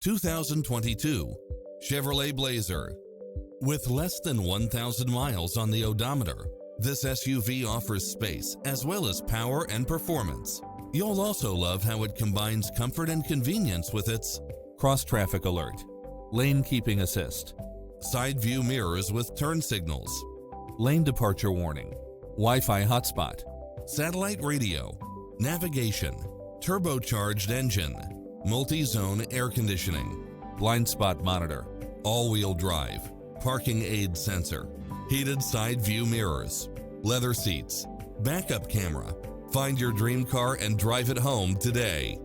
2022 Chevrolet Blazer. With less than 1,000 miles on the odometer, this SUV offers space as well as power and performance. You'll also love how it combines comfort and convenience with its cross-traffic alert, lane keeping assist, side view mirrors with turn signals, lane departure warning, Wi-Fi hotspot, satellite radio, navigation, turbocharged engine, multi-zone air conditioning, blind spot monitor, all-wheel drive, parking aid sensor, heated side view mirrors, leather seats, backup camera. Find your dream car and drive it home today.